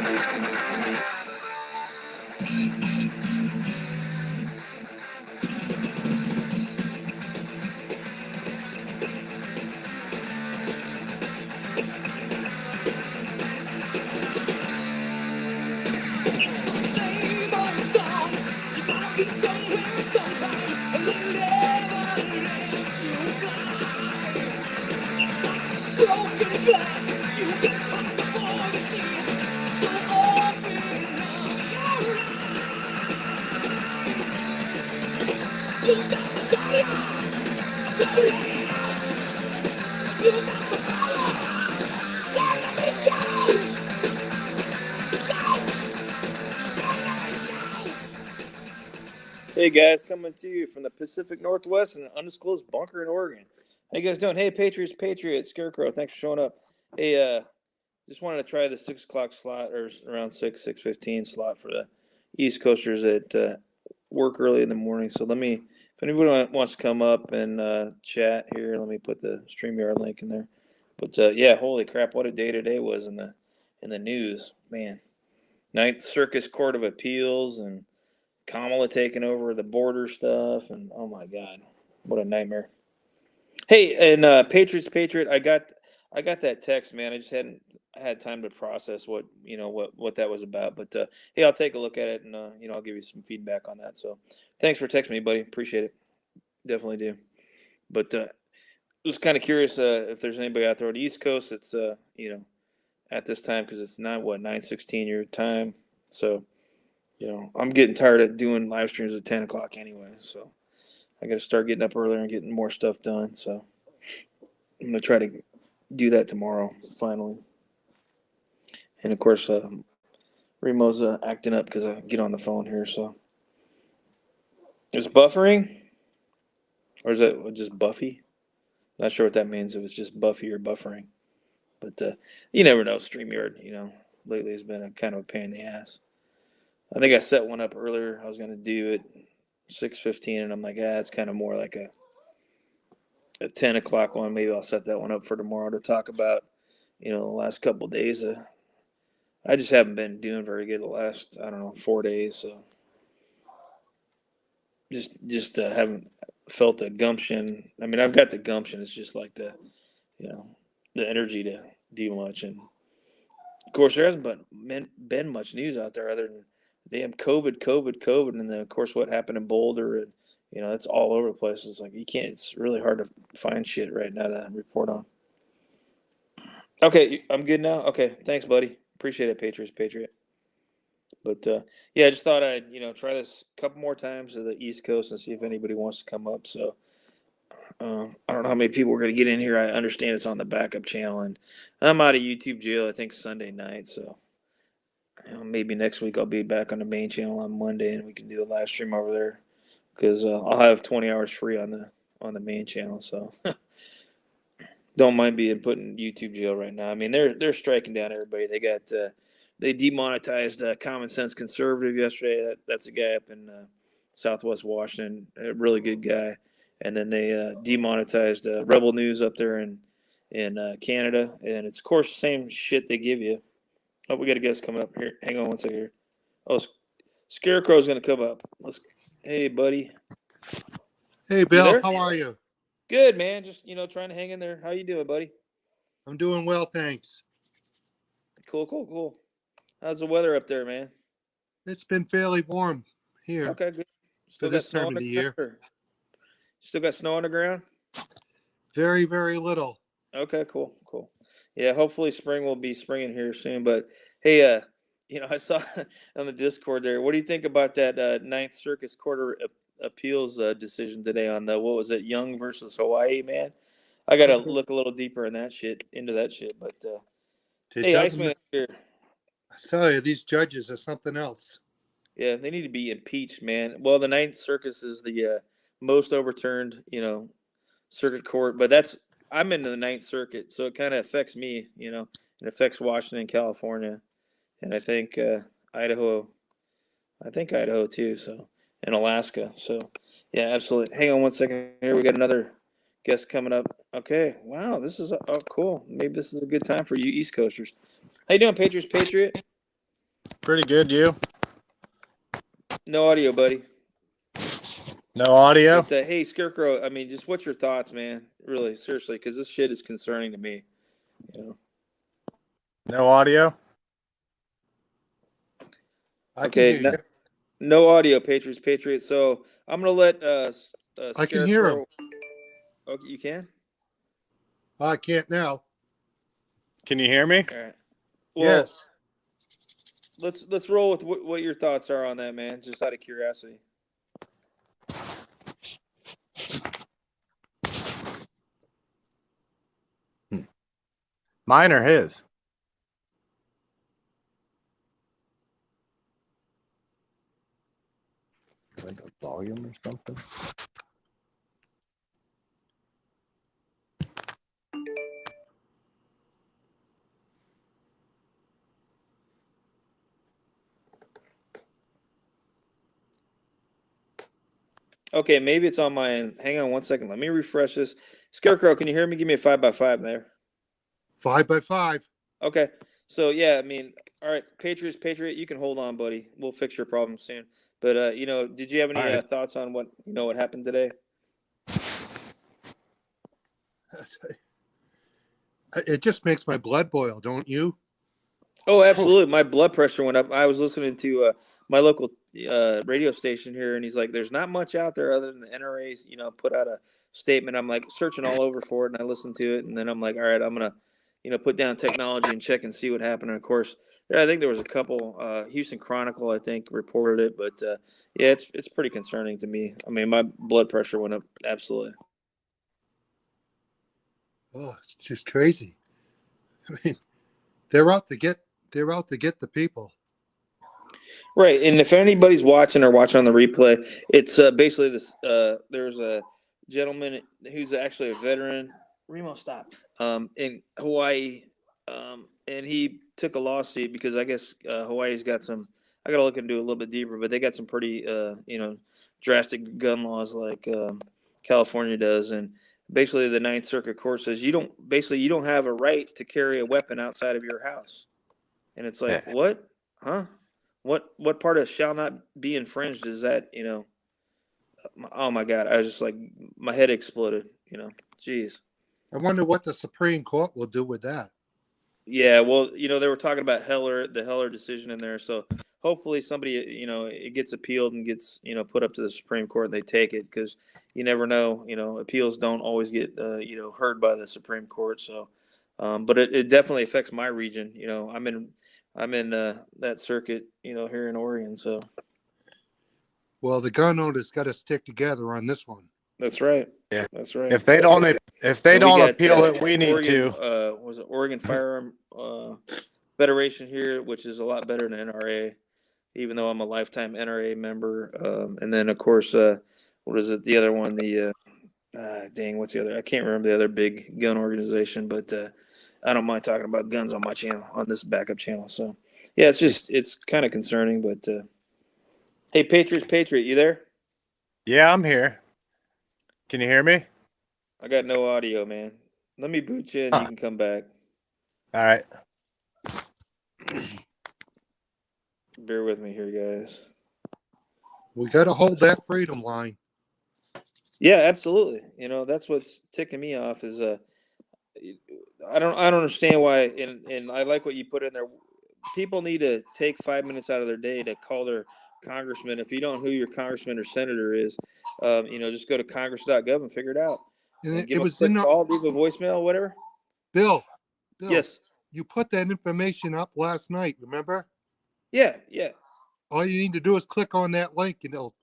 It's the same old song. You gotta be somewhere sometime, and they never let you fly. It's like broken glass. You get caught before you see it. So open up your eyes. You got the fire. So let you got the power. Stand up and shout. Shout. Stand up and shout. Hey guys, coming to you from the Pacific Northwest in an undisclosed bunker in Oregon. How you guys doing? Hey Patriots, Scarecrow, thanks for showing up. Hey, just wanted to try the 6 o'clock slot or around 6:15 slot for the East Coasters that work early in the morning. So if anybody wants to come up and chat here, let me put the StreamYard link in there. But yeah, holy crap, what a day today was in the news, man. Ninth Circus Court of Appeals and Kamala taking over the border stuff, and oh my god, what a nightmare! Hey, and Patriot, I got that text, man. I just hadn't had time to process what that was about. But hey, I'll take a look at it, and I'll give you some feedback on that. So thanks for texting me, buddy. Appreciate it. Definitely do. But was kind of curious if there's anybody out there on the East Coast that's at this time, because it's not 9:16 your time, so. I'm getting tired of doing live streams at 10 o'clock anyway, so I got to start getting up earlier and getting more stuff done. So I'm going to try to do that tomorrow, finally. And of course, Remo's acting up because I get on the phone here. So is buffering, or is that just Buffy? Not sure what that means, if it's just Buffy or buffering. But you never know. StreamYard, lately has been a kind of a pain in the ass. I think I set one up earlier. I was going to do it 6:15, and I'm like, it's kind of more like a 10 o'clock one. Maybe I'll set that one up for tomorrow to talk about, the last couple of days. I just haven't been doing very good the last, 4 days. So just haven't felt the gumption. I mean, I've got the gumption. It's just like the energy to do much. And of course, there hasn't been much news out there other than damn COVID, and then of course what happened in Boulder, and that's all over the place. It's like it's really hard to find shit right now to report on. Okay, I'm good now. Okay, thanks, buddy. Appreciate it, Patriot. But yeah, I just thought I'd try this a couple more times to the East Coast and see if anybody wants to come up. So I don't know how many people are going to get in here. I understand it's on the backup channel, and I'm out of YouTube jail, I think, Sunday night. So maybe next week I'll be back on the main channel on Monday, and we can do a live stream over there, because I'll have 20 hours free on the main channel. So don't mind being put in YouTube jail right now. I mean, they're striking down everybody. They demonetized Common Sense Conservative yesterday. That's a guy up in Southwest Washington, a really good guy. And then they demonetized Rebel News up there in Canada, and it's of course the same shit they give you. Oh, we got a guest coming up here. Hang on one second here. Oh, Scarecrow's going to come up. Hey, buddy. Hey, Bill. How are you? Good, man. Just, trying to hang in there. How you doing, buddy? I'm doing well, thanks. Cool. How's the weather up there, man? It's been fairly warm here. Okay, good. Still got snow on the year. Still got snow on the ground? Very, very little. Okay, cool. Yeah, hopefully spring will be springing here soon. But hey, I saw on the Discord there. What do you think about that Ninth Circus Court of Appeals decision today on what was it, Young versus Hawaii, man? I got to look a little deeper into that shit. But hey, Iceman here. I tell you, these judges are something else. Yeah, they need to be impeached, man. Well, the Ninth Circus is the most overturned, circuit court, but I'm into the Ninth Circuit, so it kind of affects me, It affects Washington, California, and I think Idaho too, so, and Alaska. So, yeah, absolutely. Hang on one second here. We got another guest coming up. Okay, wow, this is cool. Maybe this is a good time for you East Coasters. How you doing, Patriot? Pretty good, you? No audio, buddy. No audio? But, hey, Scarecrow, I mean, just what's your thoughts, man? Really, seriously, because this shit is concerning to me. You know. No audio? I Okay, can hear you. no audio, Patriots. So I'm gonna let I can hear him. Okay, you can. I can't now. Can you hear me? All right. Well, Yes. let's roll with what your thoughts are on that, man. Just out of curiosity. Mine or his? Like a volume or something? Okay, maybe it's on my end. Hang on one second. Let me refresh this. Scarecrow, can you hear me? Give me a 5x5 there. 5x5. Okay. So yeah, I mean, all right, Patriot, you can hold on, buddy. We'll fix your problem soon. But you know, did you have any All right. thoughts on what happened today? It just makes my blood boil, don't you? Oh, absolutely. My blood pressure went up. I was listening to my local radio station here, and he's like, "There's not much out there other than the NRA's, put out a statement." I'm like searching all over for it, and I listened to it, and then I'm like, "All right, I'm gonna, put down technology and check and see what happened." And of course, yeah, I think there was a couple. Houston Chronicle, I think, reported it, but yeah, it's pretty concerning to me. I mean, my blood pressure went up absolutely. Oh, it's just crazy. I mean, they're out to get the people. Right, and if anybody's watching or watching on the replay, it's basically this. There's a gentleman who's actually a veteran. Remo, stop. In Hawaii, and he took a lawsuit because I guess Hawaii's got some. I got to look into it a little bit deeper, but they got some pretty, drastic gun laws like California does, and basically the Ninth Circuit Court says you don't have a right to carry a weapon outside of your house, and it's like Yeah. what, huh? What part of shall not be infringed is that, oh my God, I was just like, my head exploded, jeez. I wonder what the Supreme Court will do with that. Yeah, well, they were talking about the Heller decision in there, so hopefully somebody, it gets appealed and gets, put up to the Supreme Court and they take it, because you never know, appeals don't always get, heard by the Supreme Court. So, but it definitely affects my region. I'm in that circuit, here in Oregon. So Well, the gun owners got to stick together on this one. that's right. Yeah. That's right. If they don't And we got, appeal it, we need Oregon, to. was it Oregon Firearm Federation here, which is a lot better than NRA, even though I'm a lifetime NRA member. And then of course, what is it? The other one, dang, what's the other? I can't remember the other big gun organization, but I don't mind talking about guns on my channel, on this backup channel. So yeah, it's kind of concerning, but hey, Patriot, you there? Yeah, I'm here. Can you hear me? I got no audio, man. Let me boot you and you can come back. All right. Bear with me here, guys. We got to hold that freedom line. Yeah, absolutely. That's what's ticking me off is I don't understand why, and I like what you put in there. People need to take 5 minutes out of their day to call their congressman. If you don't know who your congressman or senator is, just go to congress.gov and figure it out. And And it give them a was quick in the, call, leave a voicemail, whatever. Bill. Yes. You put that information up last night, remember? Yeah. All you need to do is click on that link and it'll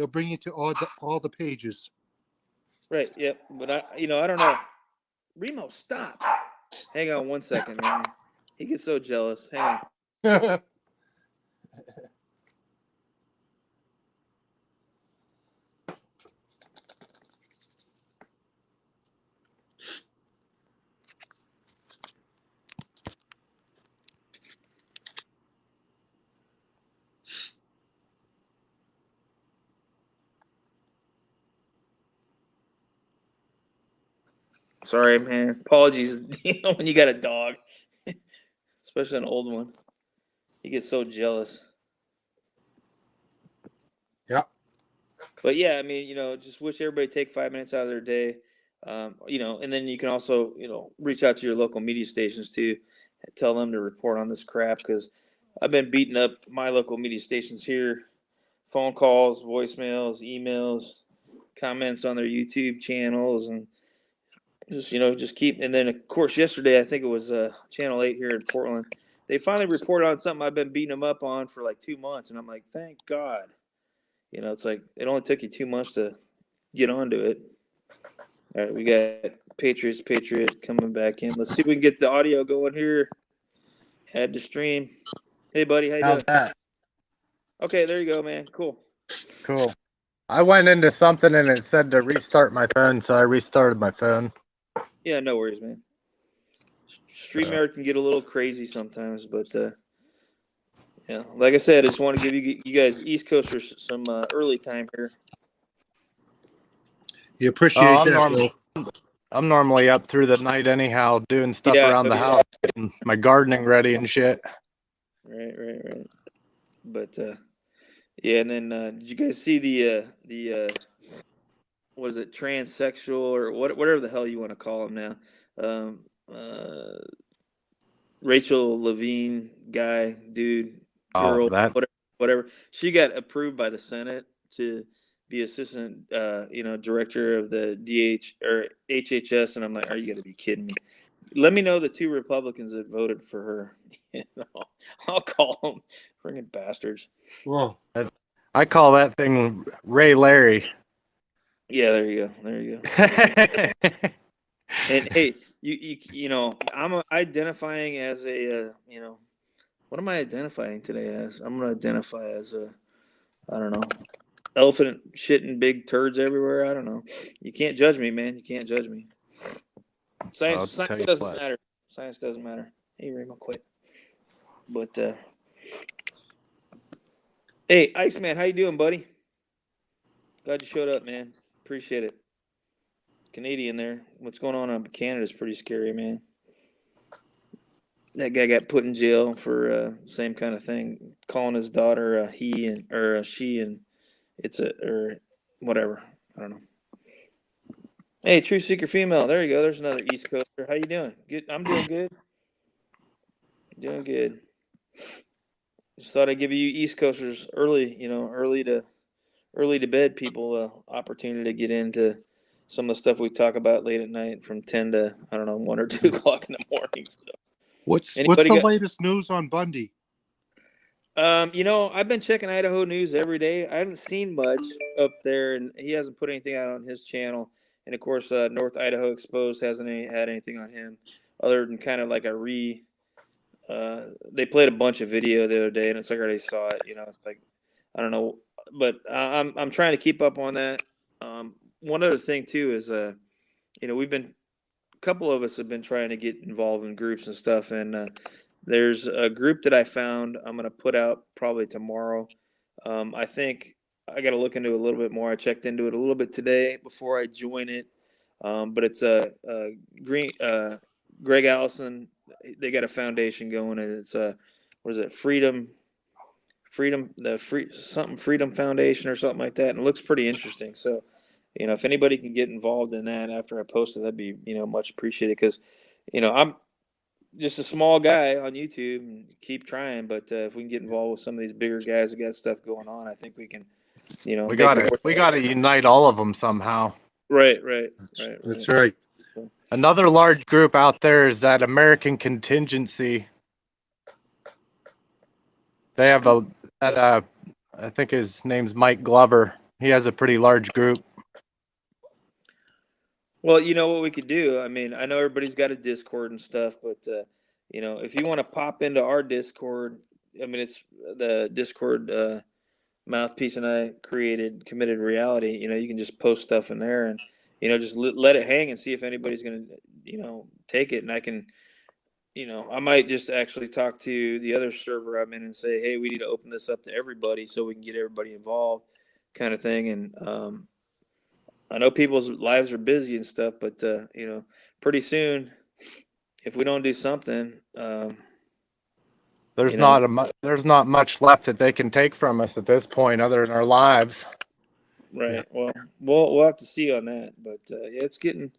bring you to all the pages. Right. Yep. But I don't know. Remo, stop. Hang on one second, man. He gets so jealous. Hang on. Sorry, man. Apologies. When you got a dog, especially an old one. he gets so jealous. Yeah. But yeah, I mean, just wish everybody take 5 minutes out of their day. And then you can also, reach out to your local media stations too, and tell them to report on this crap because I've been beating up my local media stations here, phone calls, voicemails, emails, comments on their YouTube channels, and just keep. And then of course yesterday I think it was Channel 8 here in Portland. They finally reported on something I've been beating them up on for like 2 months, and I'm like, thank God. It's like it only took you 2 months to get onto it. All right, we got Patriot coming back in. Let's see if we can get the audio going here. Add to stream. Hey, buddy, how you How's doing? that? Okay, there you go, man. Cool. Cool. I went into something and it said to restart my phone, so I restarted my phone. Yeah, no worries, man. StreamYard can get a little crazy sometimes, but yeah, like I said, I just want to give you guys East Coasters some early time here. You appreciate Oh, that, Bill. I'm normally up through the night anyhow, doing stuff Yeah, around the house, getting my gardening ready and shit. Right. But yeah, and then did you guys see the what is it, transsexual or whatever the hell you want to call him now? Um, uh, Rachel Levine guy, dude, Oh, girl, that. whatever. She got approved by the Senate to be assistant, director of the DH or HHS, and I'm like, are you gonna be kidding me? Let me know the two Republicans that voted for her. I'll call them friggin' bastards. Whoa. I call that thing Ray Larry. Yeah, there you go. And hey, I'm identifying as a, what am I identifying today as? I'm gonna identify as I don't know, elephant shitting big turds everywhere. I don't know. You can't judge me, man. You can't judge me. I'll Science tell you doesn't what. matter. Science doesn't matter. Hey, Raymond, quit. But hey, Iceman, how you doing, buddy? Glad you showed up, man. Appreciate it. Canadian there. What's going on in Canada is pretty scary, man. That guy got put in jail for same kind of thing, calling his daughter he and or she, and it's or whatever. I don't know. Hey, True Seeker female. There you go. There's another East Coaster. How you doing? Good. I'm doing good. Doing good. Just thought I'd give you East Coasters early. Early to bed people opportunity to get into some of the stuff we talk about late at night from 10 to I don't know 1 or 2 o'clock in the morning. So What's anybody the got? latest news on Bundy? I've been checking Idaho news every day. I haven't seen much up there, and he hasn't put anything out on his channel. And of course, North Idaho Exposed hasn't had anything on him, other than kind of like they played a bunch of video the other day, and it's like I already saw it. It's like I don't know, but I'm trying to keep up on that. One other thing too is a couple of us have been trying to get involved in groups and stuff, and there's a group that I found I'm going to put out probably tomorrow. I think I got to look into it a little bit more. I checked into it a little bit today before I join it. But it's Greg Allison. They got a foundation going, and it's what is it? Freedom Foundation or something like that. And it looks pretty interesting. So, if anybody can get involved in that after I post it, that'd be, much appreciated because, I'm just a small guy on YouTube and keep trying. But if we can get involved with some of these bigger guys that got stuff going on, I think we can, We gotta unite all of them somehow. Right. That's right. Another large group out there is that American Contingency. They have I think his name's Mike Glover. He has a pretty large group. Well, you know what we could do? I mean, I know everybody's got a Discord and stuff, but if you want to pop into our Discord, I mean, it's the Discord Mouthpiece and I created Committed Reality. You can just post stuff in there and just let it hang and see if anybody's going to take it. And I can, I might just actually talk to the other server I'm in and say, hey, we need to open this up to everybody so we can get everybody involved, kind of thing. And I know people's lives are busy and stuff, but pretty soon, if we don't do something, The There's You know? there's not much left that they can take from us at this point other than our lives. Right. Well, we'll have to see on that, but yeah, it's getting.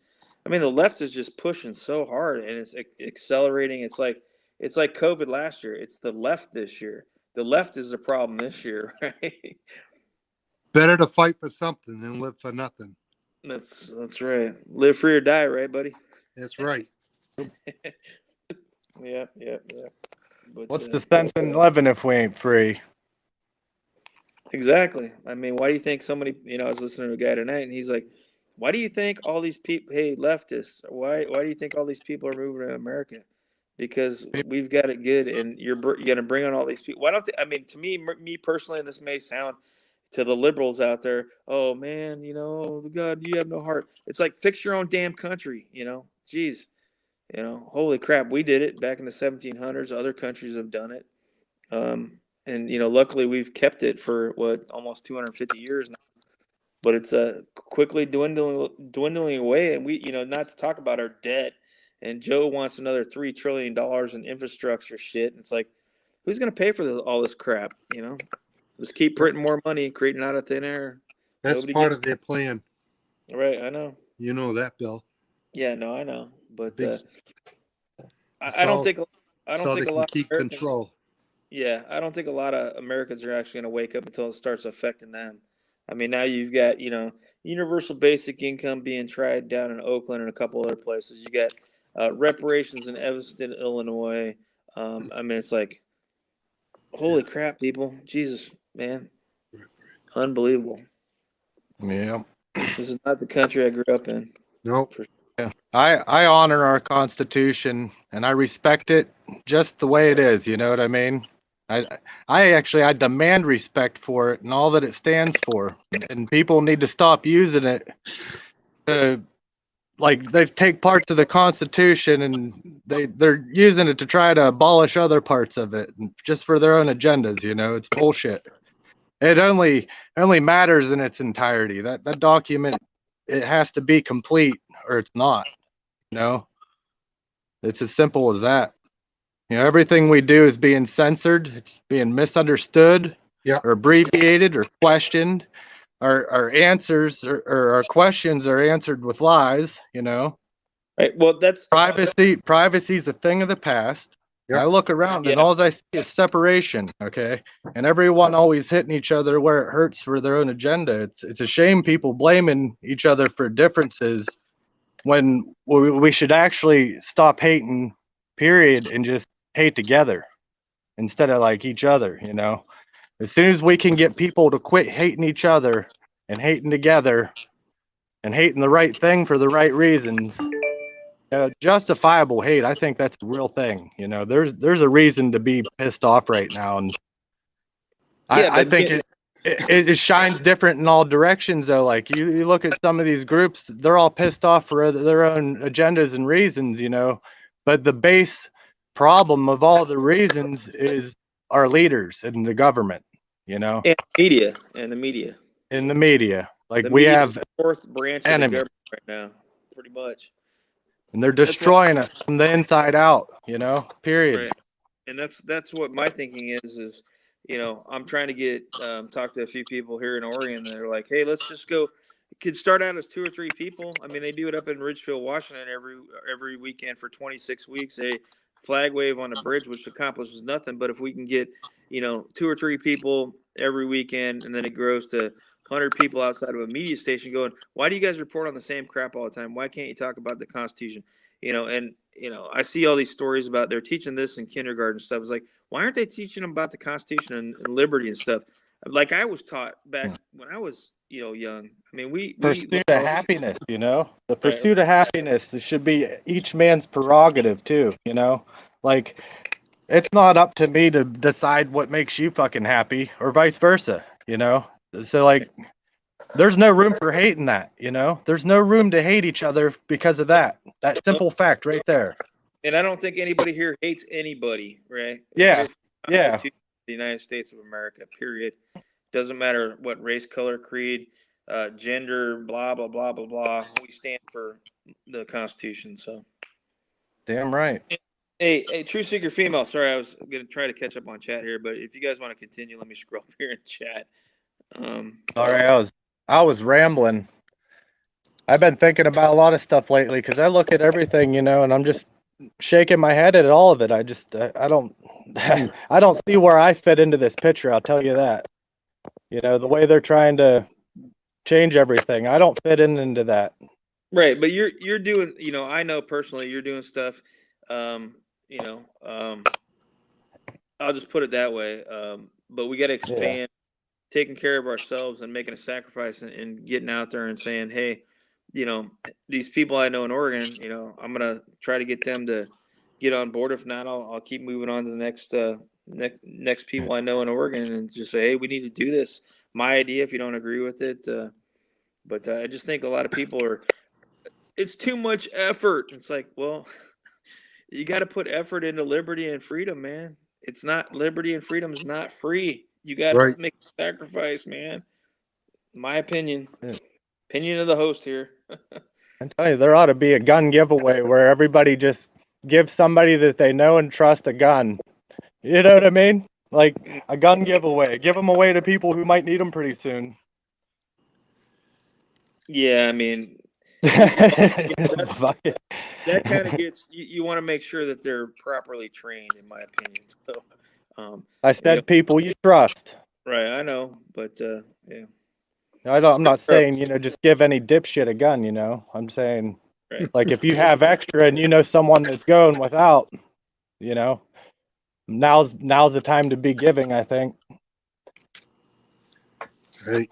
I mean, the left is just pushing so hard, and it's accelerating. It's like COVID last year. It's the left this year. The left is the problem this year, right? Better to fight for something than live for nothing. That's right. Live free or die, right, buddy? That's right. Yeah, yeah, yeah. But What's the sense in living if we ain't free? exactly. I mean, why do you think somebody? I was listening to a guy tonight, and he's like, "Why do you think all these people? Hey, leftists, why do you think all these people are moving to America? Because we've got it good, and you're going to bring on all these people. Why don't they? I mean, to me personally, and this may sound to the liberals out there, oh man, God, you have no heart. It's like fix your own damn country. Jeez, holy crap, we did it back in the 1700s. Other countries have done it. And luckily we've kept it for almost 250 years now. But it's quickly dwindling away, and we, not to talk about our debt. And Joe wants another $3 trillion in infrastructure shit. And it's like, who's going to pay for all this crap? Just keep printing more money, creating out of thin air. That's Nobody part gets- of their plan. Right, I know. You know that, Bill. Yeah, no, I know. But Big- I don't think so they a can lot keep of Americans, control. Yeah, I don't think a lot of Americans are actually going to wake up until it starts affecting them. I mean, now you've got, universal basic income being tried down in Oakland and a couple other places. You got reparations in Evanston, Illinois. I mean, it's like, holy crap, people. Jesus, man. Unbelievable. Yeah. This is not the country I grew up in. Nope. Yeah. I honor our Constitution and I respect it just the way it is. You know what I mean? I demand respect for it and all that it stands for. And people need to stop using it to, like, they take parts of the Constitution and they're using it to try to abolish other parts of it just for their own agendas. It's bullshit. It only matters in its entirety. That document, it has to be complete or it's not. It's as simple as that. Everything we do is being censored. It's being misunderstood, Yeah. or abbreviated, or questioned. Our answers or our questions are answered with lies. Right. Well, that's Privacy is a thing of the past. Yep. I look around and Yeah. all I see is separation. Okay, and everyone always hitting each other where it hurts for their own agenda. It's a shame people blaming each other for differences when we should actually stop hating, period, and just hate together instead of like each other. As soon as we can get people to quit hating each other and hating together and hating the right thing for the right reasons, justifiable hate, I think that's a real thing. There's a reason to be pissed off right now, and I think it shines different in all directions though. Like you look at some of these groups, they're all pissed off for their own agendas and reasons, but the base problem of all the reasons is our leaders and the government, and the media. in the media. Like The we media have is the fourth branch of the enemy. government right now, pretty much. And they're destroying us from the inside out, period. Right. And that's what my thinking is, I'm trying to get talk to a few people here in Oregon. They're like, hey, let's just go. It could start out as 2 or 3 people. I mean, they do it up in Ridgefield, Washington every weekend for 26 weeks. A flag wave on a bridge, which accomplishes nothing. But if we can get, 2 or 3 people every weekend, and then it grows to 100 people outside of a media station going, why do you guys report on the same crap all the time? Why can't you talk about the Constitution? I see all these stories about they're teaching this in kindergarten stuff. It's like, why aren't they teaching them about the Constitution and liberty and stuff? Like I was taught back when I was, young. I mean, we Pursuit of happiness, the pursuit of happiness, it should be each man's prerogative too, like it's not up to me to decide what makes you fucking happy or vice versa, so like there's no room for hate in that, there's no room to hate each other because of that simple fact right there. And I don't think anybody here hates anybody, right? Yeah. The United States of America, period. Doesn't matter what race, color, creed, gender, blah, blah, blah, blah, blah. We stand for the Constitution. So Damn right. Hey, True Seeker Female. Sorry, I was gonna try to catch up on chat here, but if you guys want to continue, let me scroll up here in chat. Sorry, I was rambling. I've been thinking about a lot of stuff lately because I look at everything, and I'm just shaking my head at all of it. I don't I don't see where I fit into this picture. I'll tell you that. The way they're trying to change everything, I don't fit into that. Right, but you're doing, I know personally you're doing stuff. Um, you know, um, I'll just put it that way. But we got to Yeah. expand, taking care of ourselves and making a sacrifice and getting out there and saying, hey, these people I know in Oregon, I'm gonna try to get them to get on board. If not, I'll keep moving on to the next people I know in Oregon and just say, hey, we need to do this. My idea. If you don't agree with it, but I just think a lot of people are. It's too much effort. It's like, well, you got to put effort into liberty and freedom, man. It's not liberty and freedom is not free. You got to Right. make a sacrifice, man. My opinion. Yeah. Opinion of the host here. I tell you, there ought to be a gun giveaway where everybody just gives somebody that they know and trust a gun. You know what I mean? Like a gun giveaway. Give them away to people who might need them pretty soon. Yeah, I mean, Fuck it. that kind of gets you want to make sure that they're properly trained, in my opinion. So, I said people you trust. right, I know, but yeah, I'm not saying, just give any dipshit a gun, I'm saying, right. like, if you have extra and you know someone that's going without, now's the time to be giving, I think. Right.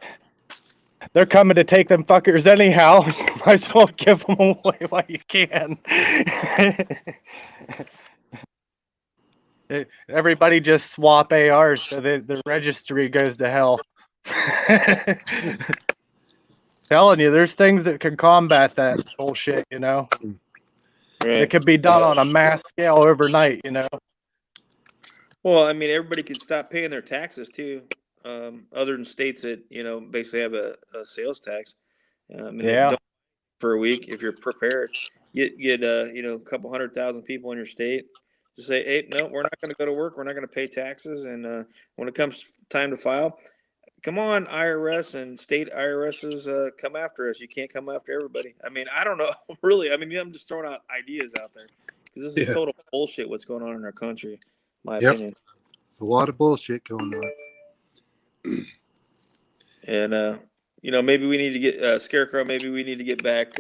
They're coming to take them fuckers anyhow. Might as well give them away while you can. Everybody just swap ARs so the registry goes to hell. Telling you, there's things that can combat that bullshit, Right. It could be done on a mass scale overnight, Well, I mean, everybody could stop paying their taxes too. Other than states that basically have a sales tax. And they Yeah. don't for a week if you're prepared. Get a couple 100,000 people in your state. Just say, hey, no, we're not going to go to work. We're not going to pay taxes. And when it comes time to file, come on, IRS and state IRSs, come after us. You can't come after everybody. I mean, I don't know, really. I mean, I'm just throwing out ideas out there because this is total bullshit. What's going on in our country, my opinion. It's a lot of bullshit going on. And maybe we need to get Scarecrow. Maybe we need to get back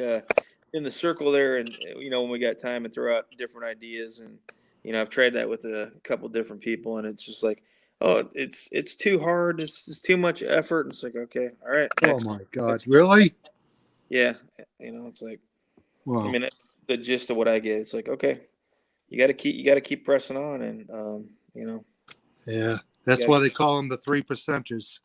in the circle there, and when we got time, and throw out different ideas. And I've tried that with a couple different people, and it's just like, oh, it's too hard. It's too much effort. And it's like, okay, all right. Oh next. my God, really? Yeah, it's like, Wow. I mean, that's the gist of what I get. It's like, okay, you got to keep pressing on, and Yeah, that's Yeah. why they call them the 3%ers.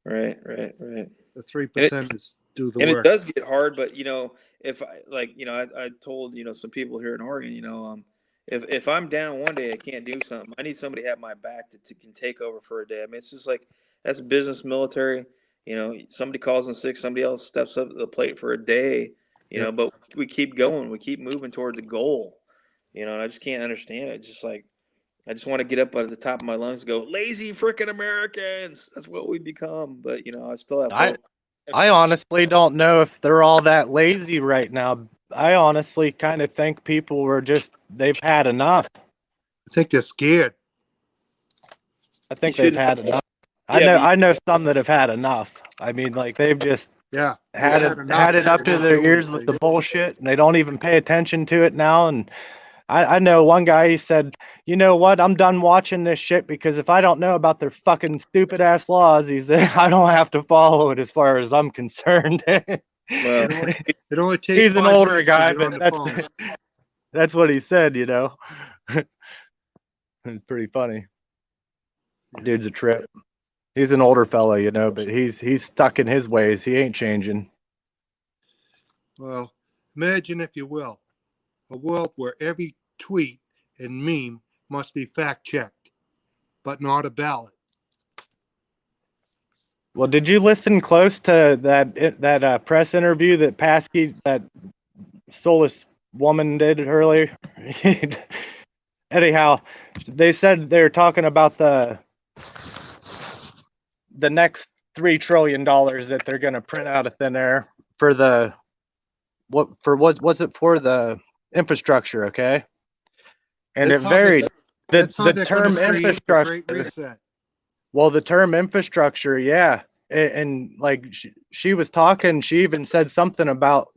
right. The 3%ers do the And work. it does get hard, but if I told some people here in Oregon, if I'm down one day, I can't do something. I need somebody to have my back to can take over for a day. I mean, it's just like that's business, military. Somebody calls in sick, somebody else steps up to the plate for a day. Yep. But we keep going, we keep moving toward the goal. And I just can't understand it. Just like I just want to get up at the top of my lungs and go, lazy freaking Americans. That's what we become. But I still have hope. I honestly don't know if they're all that lazy right now. I honestly kind of think people they've had enough. I think they're scared. I think You they've shouldn't- had enough. Yeah, I know some that have had enough. I mean, like they've just Yeah. had it up to their ears with the bullshit, and they don't even pay attention to it now. And I know one guy, he said, you know what, I'm done watching this shit because if I don't know about their fucking stupid ass laws, he said, I don't have to follow it as far as I'm concerned. Well, It only takes He's an 5 older minutes to guy, get on but the phone. that's what he said, It's pretty funny. Dude's a trip. He's an older fella, but he's stuck in his ways. He ain't changing. Well, imagine, if you will, a world where every tweet and meme must be fact-checked, but not a ballot. Well, did you listen close to that press interview that Paskey, that Solis woman did earlier. Anyhow, they said they're talking about the next $3 trillion that they're going to print out of thin air for the what was it for the infrastructure, okay? And it That's how they, varied. that's how The they're going term to create the Great infrastructure. Reset. Well, the term infrastructure, yeah, and like she was talking, she even said something about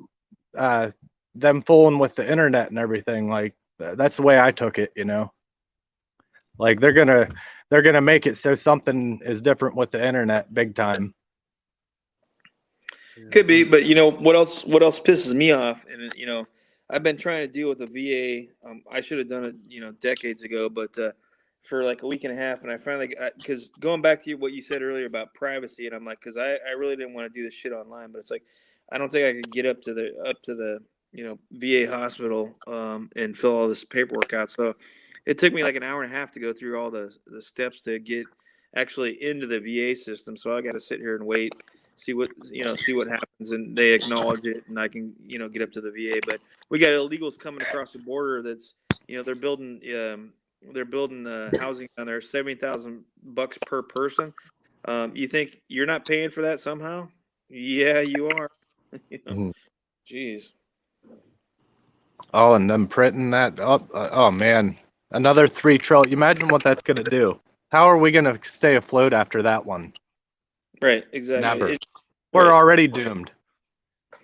them fooling with the internet and everything. Like that's the way I took it, you know. Like they're gonna make it so something is different with the internet, big time. Could be, but you know what else? What else pisses me off? And you know, I've been trying to deal with the VA. I should have done it, you know, decades ago, but for like a week and a half, and I finally, because going back to what you said earlier about privacy, and I'm like, because I really didn't want to do this shit online, but it's like, I don't think I could get up to the you know VA hospital and fill all this paperwork out. So it took me like an hour and a half to go through all the steps to get actually into the VA system. So I got to sit here and wait, see what happens, and they acknowledge it, and I can get up to the VA. But we got illegals coming across the border. That's they're building housing down there, $70,000 per person. You think you're not paying for that somehow? Yeah, you are. Jeez. Oh, and them printing that up. Oh man, another $3 trillion. Imagine what that's gonna do. How are we gonna stay afloat after that one? Right. Exactly. Never. We're right. already doomed.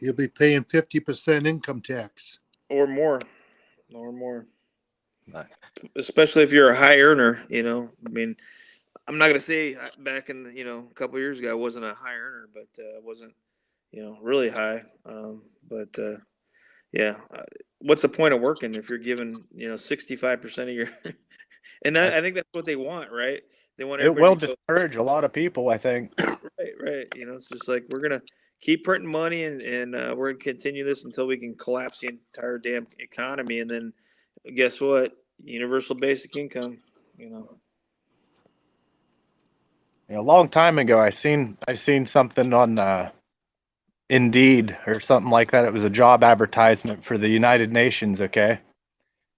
You'll be paying 50% income tax. Or more. Or more. Nice. Especially if you're a high earner. I mean, I'm not gonna say back in a couple of years ago I wasn't a high earner, but I wasn't really high. Yeah. What's the point of working if you're given 65% of your and I think that's what they want, right? They want It will everybody to go, discourage a lot of people, I think. right. It's just like we're gonna keep printing money, and we're gonna continue this until we can collapse the entire damn economy, and then guess what? Universal basic income. A long time ago, I seen something on Indeed or something like that. It was a job advertisement for the United Nations, okay?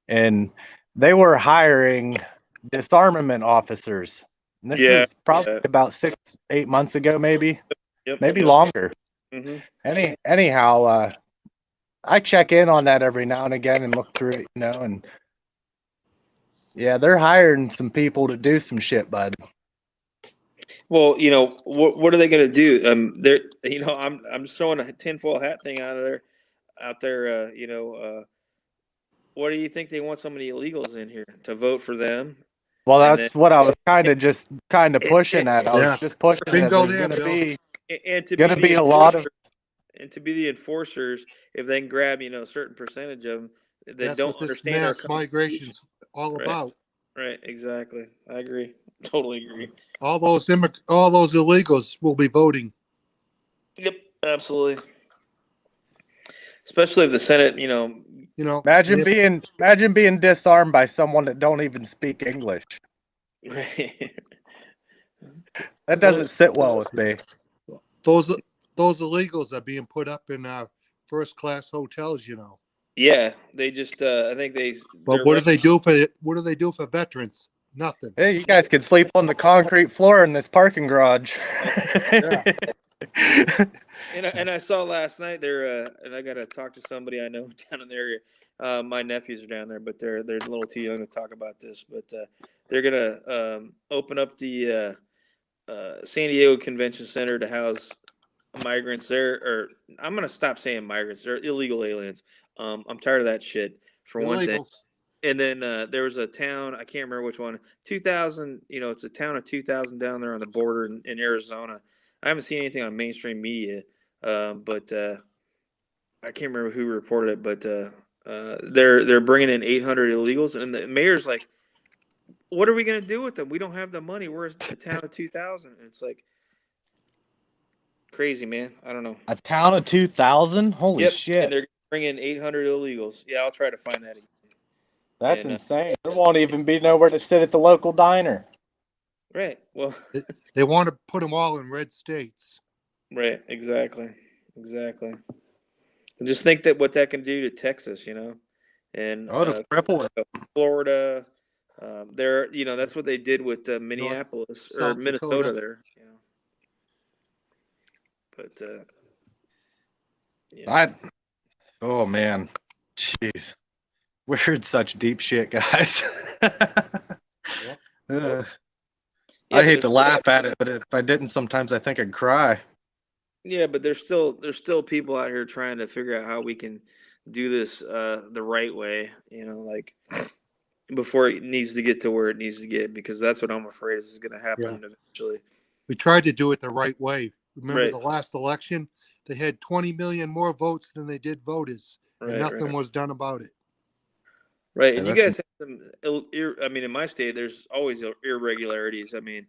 And they were hiring disarmament officers. And this Yeah. was probably about 6-8 months ago, maybe. Yep. Maybe longer. Mm-hmm. Anyhow, I check in on that every now and again and look through it, and yeah, they're hiring some people to do some shit, bud. Well, what are they going to do? They're, I'm throwing a tinfoil hat thing out there. What do you think they want so many illegals in here to vote for them? Well, that's what I was kind of pushing at. I was just pushing it. Bingo There's there, gonna Bill. And to be a lot of, and to be the enforcers, if they can grab a certain percentage of them that That's don't what this understand our mass migration's all Right. about. Right, exactly. I agree. Totally agree. All those illegals will be voting. Yep, absolutely. Especially if the Senate, imagine being disarmed by someone that don't even speak English. right. That doesn't sit well with me. Those illegals are being put up in first class hotels. Yeah, they just I think they. But what do they do for veterans? Nothing. Hey, you guys can sleep on the concrete floor in this parking garage. Yeah. And I saw last night there, and I got to talk to somebody I know down in the area. My nephews are down there, but they're a little too young to talk about this. But they're gonna open up the San Diego Convention Center to house migrants there. Or I'm gonna stop saying migrants; they're illegal aliens. I'm tired of that shit. For one thing. And then there was a town, I can't remember which one, 2,000, it's a town of 2,000 down there on the border in Arizona. I haven't seen anything on mainstream media, but I can't remember who reported it, but they're bringing in 800 illegals. And the mayor's like, what are we going to do with them? We don't have the money. We're a town of 2,000. And it's like crazy, man. I don't know. A town of 2,000? Holy shit. And they're bringing 800 illegals. Yeah, I'll try to find that again. That's insane. There won't even be nowhere to sit at the local diner. Right. Well, they want to put them all in red states. Right. Exactly. And just think that what that can do to Texas, and Oh, to cripple it. Florida. There, that's what they did with Minneapolis or South Minnesota Dakota. there. But Oh man, jeez, we heard such deep shit, guys. Uh, yeah, I but hate to there's- laugh at it, but if I didn't, sometimes I think I'd cry. Yeah, but there's still people out here trying to figure out how we can do this the right way. Like before it needs to get to where it needs to get, because that's what I'm afraid is going to happen eventually. We tried to do it the right way. Remember Right. the last election? They had 20 million more votes than they did voters, and Right, nothing right. was done about it. Right, Yeah, and you that's- guys have some. I mean, in my state, there's always irregularities. I mean,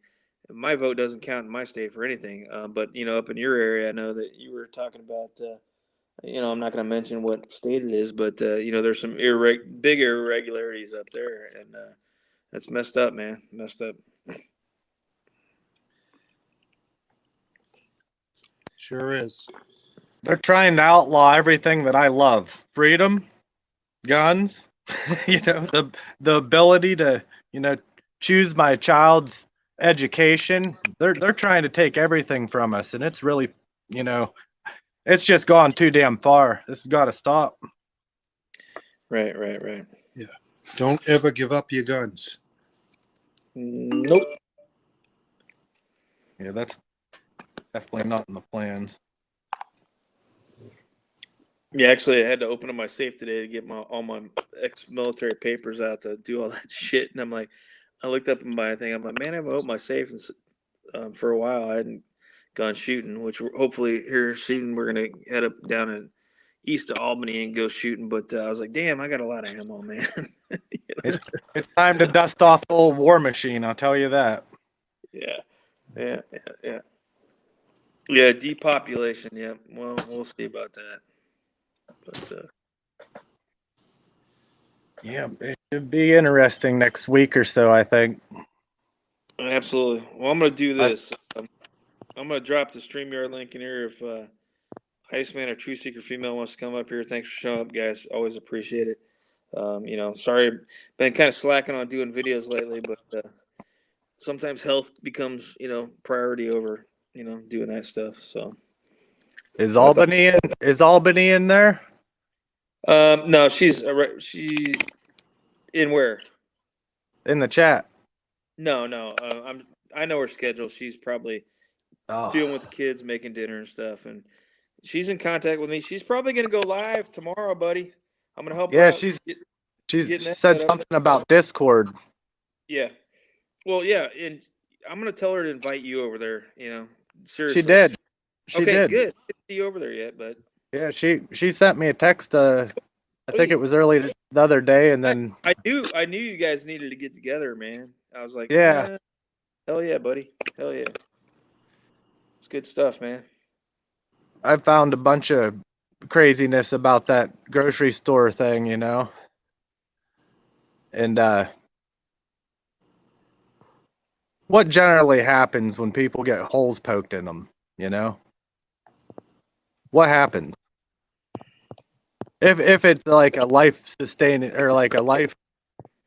my vote doesn't count in my state for anything. But up in your area, I know that you were talking about. I'm not going to mention what state it is, but there's some big irregularities up there, and that's messed up, man. Messed up. Sure is. They're trying to outlaw everything that I love: freedom, guns, the ability to, choose my child's education. They're trying to take everything from us, and it's really, it's just gone too damn far. This has got to stop. Right. Don't ever give up your guns. Nope. Yeah, that's definitely not in the plans. Yeah, actually, I had to open up my safe today to get all my ex-military papers out to do all that shit. And I looked up in my thing. I'm like, man, I haven't opened my safe for a while. I hadn't gone shooting, which hopefully here soon we're gonna head up down in east of Albany and go shooting. But I was like, damn, I got a lot of ammo, man. It's time to dust off the old war machine. I'll tell you that. Yeah. Yeah, depopulation. Yeah. Well, we'll see about that. But Yeah, it should be interesting next week or so, I think. absolutely. Well, I'm gonna do this. I'm gonna drop the StreamYard link in here if Iceman or True Seeker Female wants to come up here. Thanks for showing up, guys. Always appreciate it. Sorry, been kind of slacking on doing videos lately, but sometimes health becomes, priority over, doing that stuff. So Is Albany in there? no, she in where? In the chat. No. I know her schedule. She's probably dealing with the kids, making dinner and stuff, and she's in contact with me. She's probably gonna go live tomorrow, buddy. I'm gonna help her Yeah, out. she getting that said set up. something about Discord. Yeah. Well, yeah, and I'm gonna tell her to invite you over there. Seriously. She did. She Okay, did. good. Didn't see you over there yet, but Yeah, she sent me a text. I think it was early the other day, and then I knew you guys needed to get together, man. I was like, Yeah. hell yeah, buddy, hell yeah, it's good stuff, man. I found a bunch of craziness about that grocery store thing, and what generally happens when people get holes poked in them, What happens? If it's like a life sustaining or like a life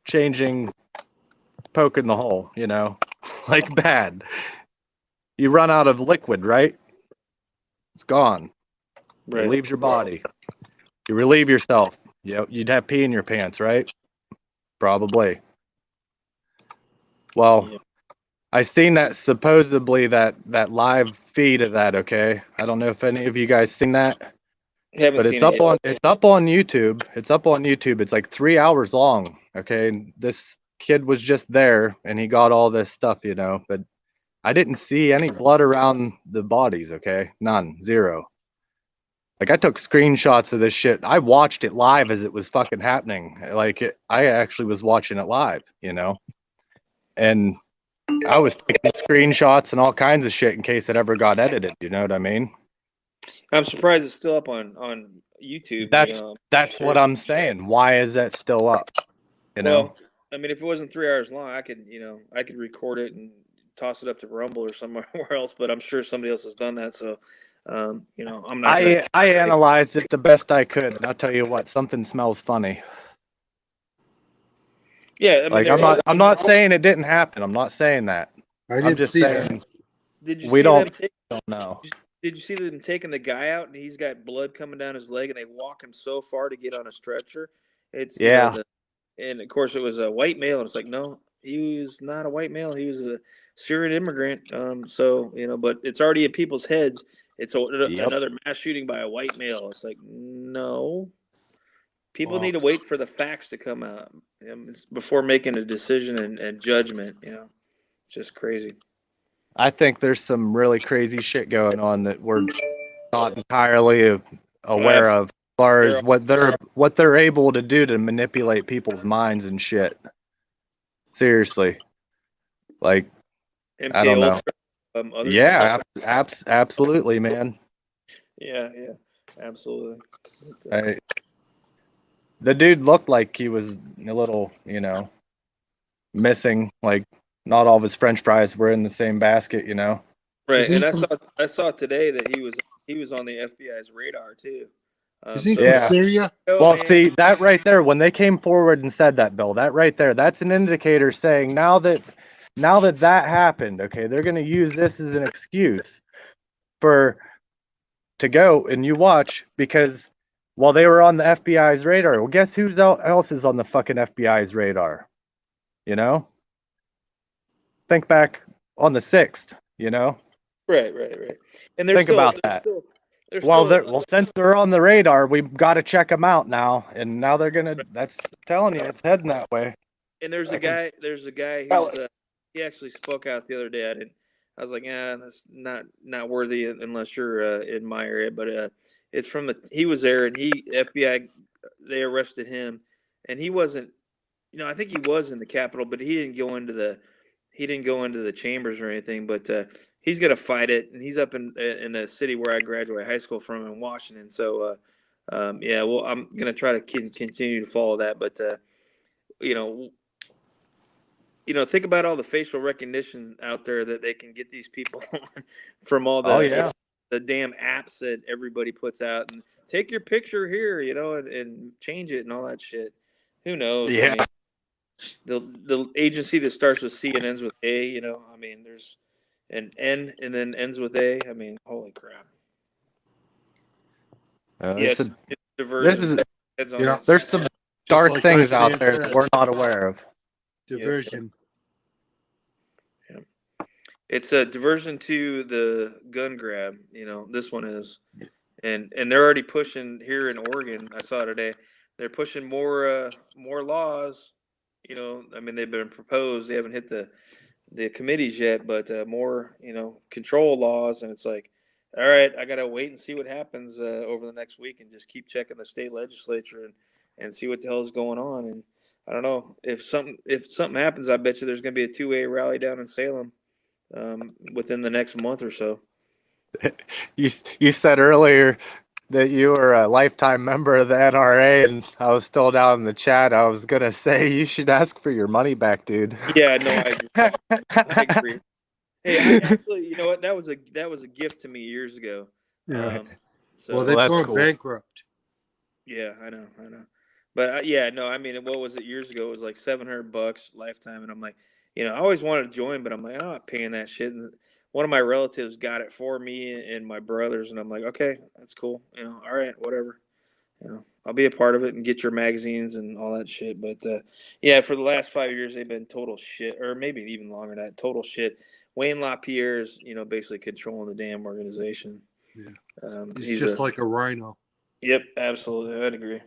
changing poke in the hole, like bad. You run out of liquid, right? It's gone. Right. It leaves your body. You relieve yourself. You'd have pee in your pants, right? Probably. Well, Yeah. I seen that supposedly that live feed of that, okay? I don't know if any of you guys seen that. Haven't But seen it's up it yet. on YouTube. It's up on YouTube. It's like 3 hours long. Okay. And this kid was just there and he got all this stuff, but I didn't see any blood around the bodies, okay? None. Zero. Like I took screenshots of this shit. I watched it live as it was fucking happening. I actually was watching it live, and I was taking screenshots and all kinds of shit in case it ever got edited. You know what I mean? I'm surprised it's still up on YouTube. That's what I'm saying. Why is that still up? Well, I mean, if it wasn't 3 hours long, I could record it and toss it up to Rumble or somewhere else, but I'm sure somebody else has done that. So, I'm not gonna. I analyzed it the best I could, and I'll tell you what, something smells funny. Yeah, I mean, Like I'm not saying it didn't happen. I'm not saying that. I I'm didn't just see saying that. Did you we see them take? don't know. Did you see them taking the guy out and he's got blood coming down his leg and they walk him so far to get on a stretcher? It's Yeah. and of course it was a white male and it's like no, he was not a white male. He was a Syrian immigrant. So but it's already in people's heads. It's Yep. another mass shooting by a white male. It's like no. People Well, need to wait for the facts to come out before making a decision and judgment. It's just crazy. I think there's some really crazy shit going on that we're not entirely aware of, as far as what they're able to do to manipulate people's minds and shit. Seriously, like I don't know. Other Yeah, stuff. absolutely, man. Yeah, absolutely. The dude looked like he was a little, missing. Like not all of his French fries were in the same basket, Right, and I saw today that he was on the FBI's radar too. Is he so- from Syria? Well, man. see, that right there, when they came forward and said that, Bill, that right there, that's an indicator saying now that happened, okay, they're going to use this as an excuse to go and you watch, because while they were on the FBI's radar, well, guess who else is on the fucking FBI's radar? Think back on the 6th, Right. And Think about that. Well, since they're on the radar, we've got to check them out now, and now they're gonna. That's telling you, it's heading that way. And there's a guy who's he actually spoke out the other day. I was like, yeah, that's not worthy unless you're in my area. But it's from he was there, and FBI, they arrested him, and he wasn't. I think he was in the Capitol, but he didn't go into the chambers or anything. But he's gonna fight it, and he's up in the city where I graduated high school from in Washington. So yeah, well, I'm gonna try to continue to follow that. But think about all the facial recognition out there that they can get these people from all the the damn apps that everybody puts out, and take your picture here, and change it and all that shit. Who knows? Yeah. I mean, the agency that starts with C and ends with A, I mean, there's an N and then ends with A. I mean, holy crap. It's diversion. There's some dark things out there that we're not aware of. Diversion. Yeah. It's a diversion to the gun grab. This one is, and they're already pushing here in Oregon. I saw today they're pushing more laws. I mean, they've been proposed. They haven't hit the committees yet, but more control laws. And it's like, all right, I gotta wait and see what happens over the next week, and just keep checking the state legislature and see what the hell is going on. And I don't know if something happens. I bet you there's gonna be a 2A rally down in Salem within the next month or so. You said earlier that you were a lifetime member of the NRA, and I was still down in the chat. I was gonna say you should ask for your money back, dude. Yeah, no, I agree. Hey, I actually, you know what? That was a gift to me years ago. Yeah. So Well, they've that's gone cool. bankrupt. yeah, I know. But yeah, no, I mean, what was it years ago? It was like $700 lifetime, and I'm like, I always wanted to join, but I'm like, I'm not paying that shit. And one of my relatives got it for me and my brothers, and I'm like, okay, that's cool. All right, whatever. I'll be a part of it and get your magazines and all that shit. But yeah, for the last 5 years, they've been total shit, or maybe even longer than that, total shit. Wayne LaPierre's, basically controlling the damn organization. Yeah. He's just like a rhino. Yep, absolutely. I'd agree.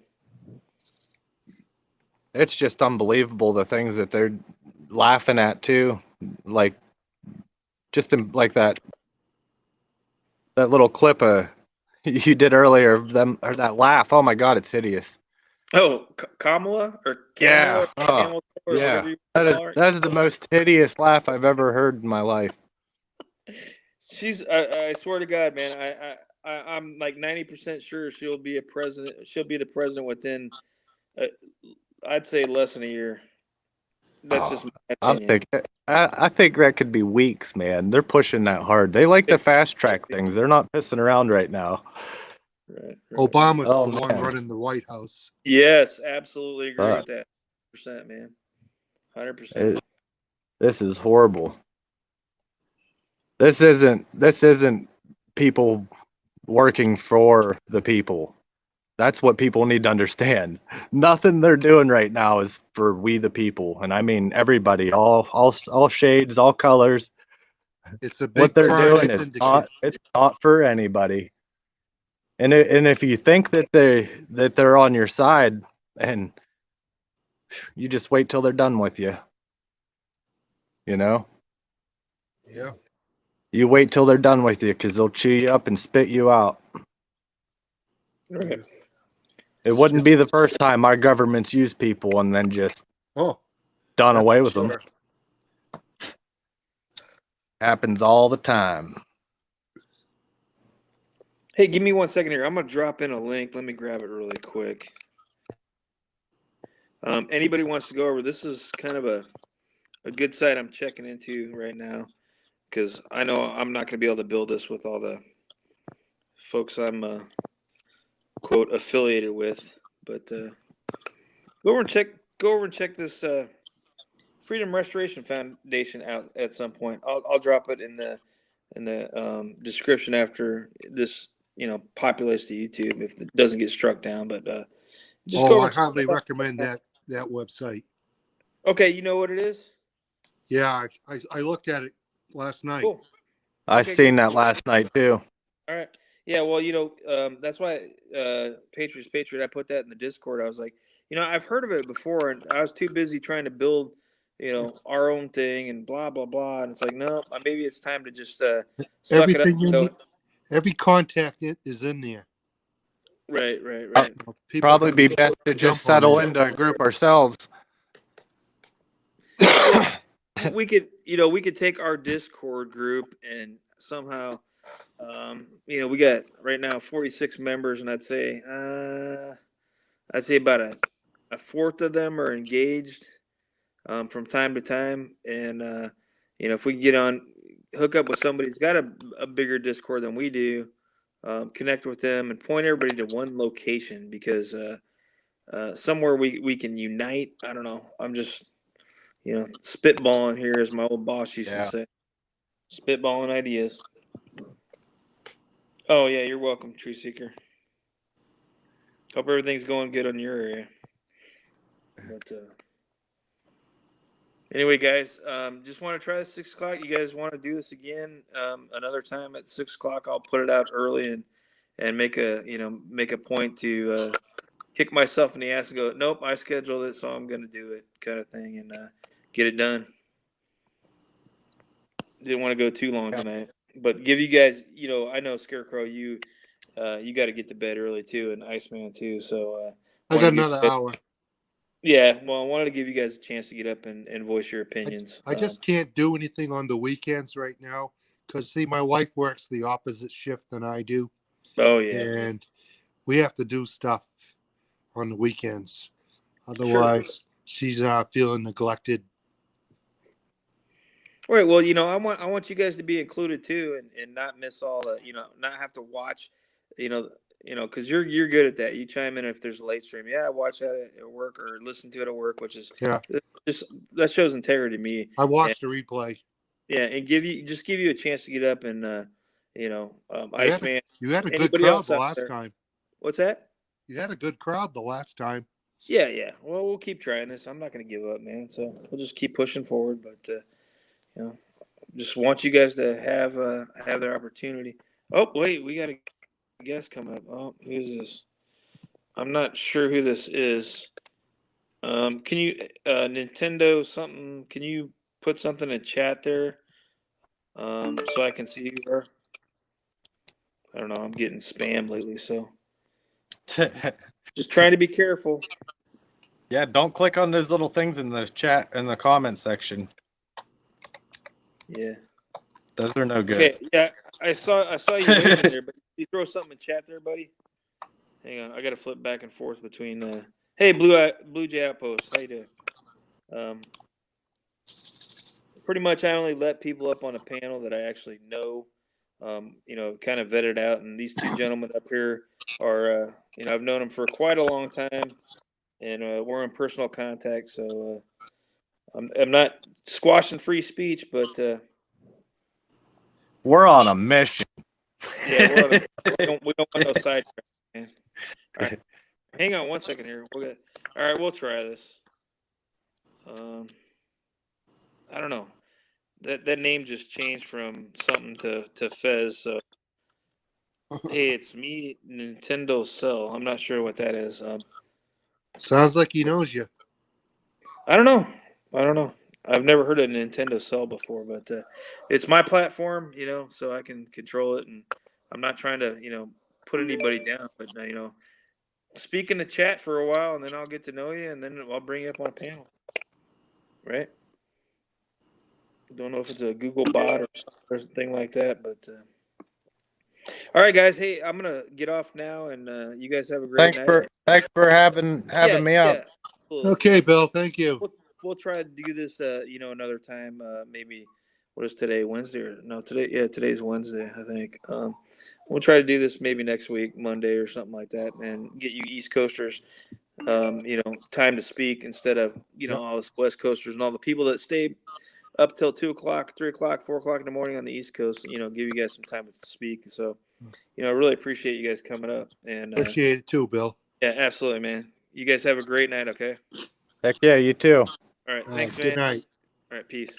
It's just unbelievable the things that they're laughing at too, like just like that little clip you did earlier of them, or that laugh. Oh my god, it's hideous. Oh, Kamala or Yeah. Camel, or Yeah, whatever you call her. that is the most hideous laugh I've ever heard in my life. She's. I swear to God, man. I'm like 90% sure she'll be a president. She'll be the president within, I'd say, less than a year. That's just my I'm opinion. thinking. I think that could be weeks, man. They're pushing that hard. They like to fast track things. They're not pissing around right now. Right. Obama's Oh, the one man. running the White House. Yes, absolutely agree Fuck. with that. 100%, man. 100%. This is horrible. This isn't people working for the people. That's what people need to understand. Nothing they're doing right now is for we the people, and I mean everybody, all shades, all colors. It's a What big they're crime doing is syndicate. it's not for anybody. And if you think that they're on your side, and you just wait till they're done with you. You know, Yeah. you wait till they're done with you because they'll chew you up and spit you out. Right. It wouldn't be the first time our governments use people and then just Oh, done that's away with sure. them. Happens all the time. Hey, give me 1 second here. I'm gonna drop in a link. Let me grab it really quick. Anybody wants to go over? This is kind of a good site I'm checking into right now because I know I'm not gonna be able to build this with all the folks I'm quote affiliated with, but go over and check this Freedom Restoration Foundation out at some point. I'll drop it in the description after this populates to YouTube if it doesn't get struck down. But just go Oh, over I and check highly it out. recommend that website. Okay, you know what it is? Yeah, I looked at it last night. Cool. I Okay, seen good. that last night too. All right. Yeah, well, that's why Patriots Patriot, I put that in the Discord. I was like, I've heard of it before, and I was too busy trying to build, our own thing and blah blah blah. And it's like, no, maybe it's time to just suck it up. Everything you need, every contact is in there. Right, right, right. People Probably got be best to just jump on settle that. into a group ourselves. Well, we could take our Discord group and somehow, we got right now 46 members, and I'd say about a fourth of them are engaged from time to time, and if we can hook up with somebody who's got a bigger Discord than we do, connect with them and point everybody to one location because somewhere we can unite. I don't know. I'm just spitballing here, as my old boss used to say. Spitballing ideas. Oh yeah, you're welcome, True Seeker. Hope everything's going good on your area. But anyway, guys, just want to try this 6 o'clock. You guys want to do this again another time at 6 o'clock? I'll put it out early and make a point to kick myself in the ass and go, nope, I scheduled it, so I'm going to do it, kind of thing, and get it done. Didn't want to go too long tonight, but give you guys, I know Scarecrow, you got to get to bed early too, and Iceman too. So I got another hour. Yeah, well, I wanted to give you guys a chance to get up and voice your opinions. I just can't do anything on the weekends right now because, see, my wife works the opposite shift than I do. Oh, yeah. And we have to do stuff on the weekends. Otherwise, she's feeling neglected. All right. Well, I want you guys to be included too, and not miss all the, not have to watch, because you're good at that. You chime in if there's a late stream. Yeah, I watch that at work or listen to it at work, which is just that shows integrity to me. I watched the replay. Yeah, and give you a chance to get up and Iceman. You had a good crowd the last time. What's that? You had a good crowd the last time. Yeah. Well, we'll keep trying this. I'm not going to give up, man. So we'll just keep pushing forward. But just want you guys to have their opportunity. Oh, wait, we got a guest coming up. Oh, who's this? I'm not sure who this is. Can you Nintendo something? Can you put something in chat there, so I can see who you are? I don't know. I'm getting spammed lately, so just trying to be careful. Yeah, don't click on those little things in the chat in the comment section. Yeah, those are no good. Okay, yeah, I saw you waving there, but you throw something in chat there, buddy. Hang on, I got to flip back and forth between. Hey, Blue Jay Outpost, how you doing? pretty much I only let people up on a panel that I actually know, kind of vetted out. And these two gentlemen up here are, I've known them for quite a long time, and we're in personal contact. So I'm not squashing free speech, but We're on a mission. yeah, we don't want no side track, man. All right, hang on one second here. All right, we'll try this. I don't know. That name just changed from something to Fez. So hey, it's me, Nintendo Cell. I'm not sure what that is. Sounds like he knows you. I don't know. I've never heard of Nintendo Cell before, but it's my platform, so I can control it, and I'm not trying to, put anybody down, but speak in the chat for a while, and then I'll get to know you, and then I'll bring you up on a panel, right? Don't know if it's a Google bot or something like that, but all right, guys. Hey, I'm gonna get off now, and you guys have a great night. Thanks for having me out. Yeah. Absolutely. Okay, Bill. Thank you. We'll try to do this, another time. Maybe what is today? Wednesday or no? Today's Wednesday, I think. We'll try to do this maybe next week, Monday or something like that, and get you East Coasters, time to speak instead of all us West Coasters and all the people that stay up till 2 o'clock, 3 o'clock, 4 o'clock in the morning on the East Coast. Give you guys some time to speak. So, I really appreciate you guys coming up, and Appreciate it too, Bill. yeah, absolutely, man. You guys have a great night. Okay. Heck yeah, you too. All right. Thanks, man. Good night. All right. Peace.